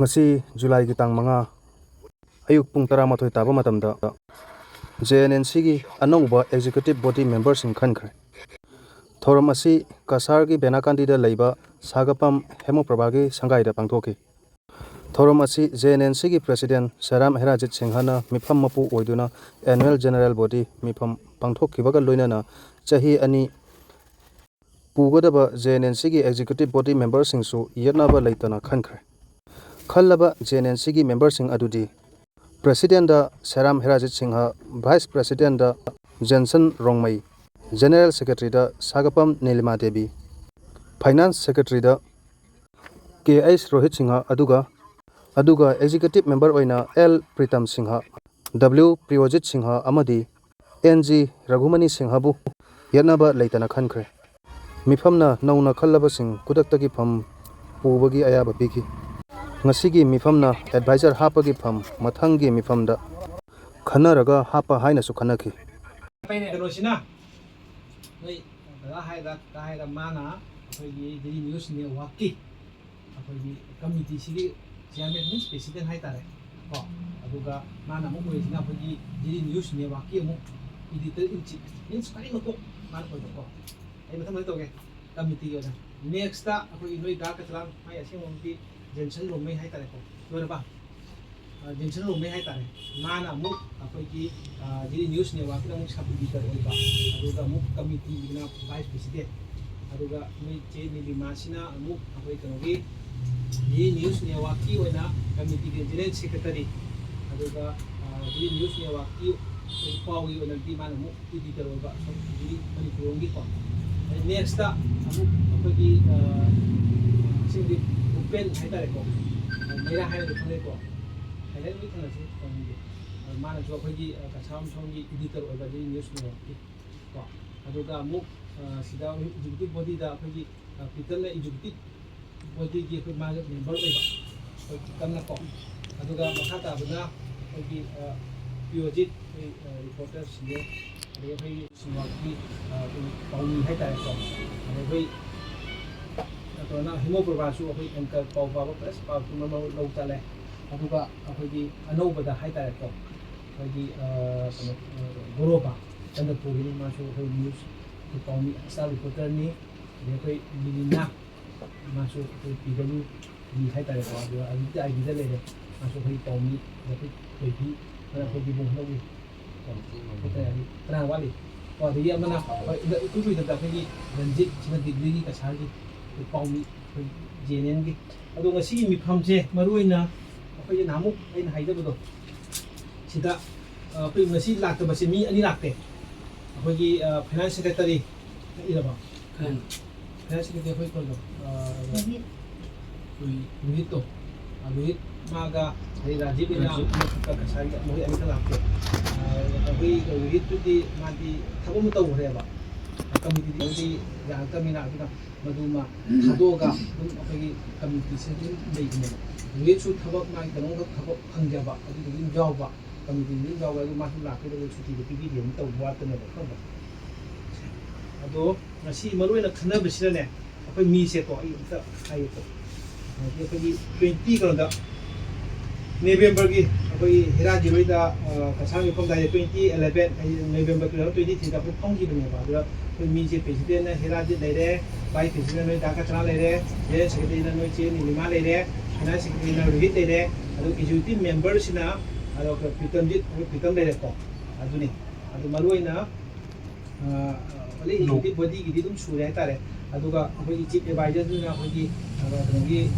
Ngasi July ki tang manga ayuk pung 11 taba matamda JNNC gi anouba executive body members in khankhre thoram asi kasar gi benakandi da leiba sagapam hemoprabha gi sangai da pangthoki thoram asi JNNC gi president Saram Herajit Singhana mifam mapu oiduna annual general body mifam pangthokkibaga loinana chahi ani pugadaba JNNC gi executive body members singsu yetnaba leitana khankhre khallaba JNNC gi members sing adudi president da Saram Herajit Singha vice president da Jensen Rongmai general secretary da Sagapam Nilima Devi finance secretary da KS Rohit Singha aduga executive member oina L Pritam Singha W Priyojit Singha amadi NG Raghumani Singha bu yetnaba leitana khankhre mifamna nauna khallaba sing kudaktagi pham pubagi ayaba piki ngasigi mifamna advisor hapagi pham mathangi mifamda khanaraga hapa haina su khanaki paine rosina noi da haida mana akogi daily news ne waki akogi committee sigi chairman means president haitare ko aduga mana mo koisina akogi daily news ne waki mo editor in chief means kari mako mana ko ai matham to ge committee yoda next ta akogi noi da ka tlang mai asing bi Jensen Rongmai haitare ko lora ba Jensen Rongmai haitare mana mu akogi daily news ne waki mo sub editor oiba aduga mu committee na vice president aduga noi che ni masina mu akoi kanogi daily news ne waki oina committee ge general secretary aduga daily news ne waki pawi oina di mana mu editor oiba so di manipuronggi ko next ta amu akogi singdi open haitare ko mera haitare ko haitare mi thana si kongi mana jo akogi kasam songi editor oiba daily news ne waki ko aduga mu sida executive body da akogi pital executive body gi ko ma member oiba ko tamna ko aduga makhata buna akogi Priyojit reporter sine ade phai singwaki pauni haitare ko ade phai atona hemoprabha su akhoi anchor pawba press paw tuma lo chale aduga akhoi anobada haitare ko akhoi goroba chandapuri ni masu akhoi news pauni star reporter ni ade akhoi lilina masu akhoi pw di haitare ko aduga adi ai di le masu akhoi pauni akhoi pepi akhoi di bung logi terang wali wah dia mana itu da akhoi ranjit sina degree ka sargi paumi JNN gi ado ngasi mi phamje maruina akhoi namuk aina haidabado sida akhoi ngasi lakta basi mi ani lakte akhoi gi finance secretary iraba finance secretary akhoi ko Rohit to Rohit maga dari Rajiv ina ka kasari mohi ani lakte akhoi Rohit tu di mati thabo mutau reba committee di yang kamina kita maduma hadoga dum akhoi committee se dum leine Rohit su thabo mai dong ka thabo hangjaba adu dum jawba committee ni jawba du masu lakte do chuti de pigi dem tau wa tane ba ko ado ngasi maruina khana bisirane akhoi mi se ko ai ta ai to ye akhoi 20 kada November gi akhoi Hira Jiroi da kasang yupam da 2011 November 2023 da phong gi dum ba da mi je president na Hira Jit leire vice president noi da ka chana leire je secretary na noi che ni lima leire na secretary na Rohit leire adu executive member sina adu Pritam leire ko adu ni adu maruina wali executive body gi dum sure haitare aduga akhoi chief advisor na akhoi gi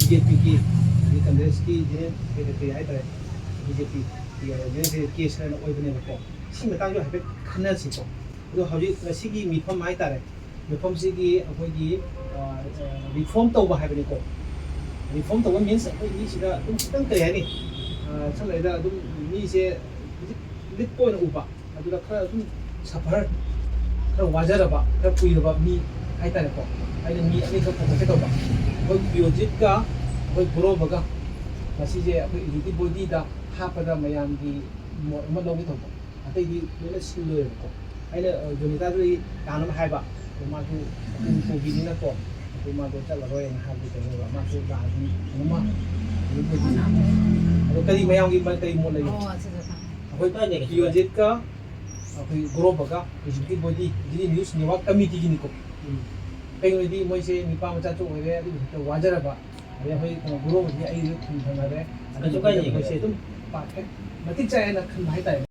BJP gi Congress ki general secretary haitare BJP ki general secretary case na oibne ko si matang jo hape khana si ko ado hauji sigi mifam haitare mifam sigi akhoi gi reform tawba haibne ko reform tawba means akhoi ni sida dum kitang kare hani chalai da dum ni se lit point uba aduga khara dum safar khara wajaraba khara puiraba mi haitare ko aina mi ani ka photo tawba akhoi Priyojit ka akhoi gorobaga masije akhoi executive body da hapada mayam gi mo logi tawba atai di lena silloy ko aina jonita ri tanam haiba ko ma tu ko gi ni na ko ma do chala roy na ha di ko ma tu da ni ma ꯑꯗꯣ ꯀꯔꯤ ꯃꯌꯥꯝꯒꯤ ꯀꯔꯤ ꯃꯣꯠ ꯂꯩ ꯑꯩꯈꯣꯏ ꯄꯤꯌꯣꯟꯖꯤꯠꯀ ꯑꯩꯈꯣꯏ ꯒꯣꯔꯣꯕꯒ ꯍꯧꯖꯤꯛꯀꯤ body ꯖꯤꯗꯤ ꯅ꯭ꯌꯨꯁ ꯅꯦꯠꯋꯥꯔꯛ ꯀꯃꯤꯇꯤꯒꯤꯅꯤꯀꯣ ꯀꯩꯅꯣꯗꯤ ꯃꯣꯏꯁꯦ ꯅꯤꯄꯥ ꯃꯆꯥꯁꯨ ꯑꯣꯏꯔꯦ ꯑꯗꯨꯒ ꯍꯦꯛꯇ ꯋꯥꯖꯔꯕ ꯑꯗꯩ ꯑꯩꯈꯣꯏ ꯒꯣꯔꯣꯕꯁꯤ ꯑꯩꯁꯨ ꯊꯨꯡꯊꯅꯔꯦ ꯑꯗꯨꯁꯨ ꯃꯣꯏꯁꯦ ꯑꯗꯨꯝ ꯃꯇꯤꯛ ꯆꯥꯏ ꯍꯥꯏꯅ ꯈꯟꯕ ꯍꯥꯏꯇꯥꯔꯦ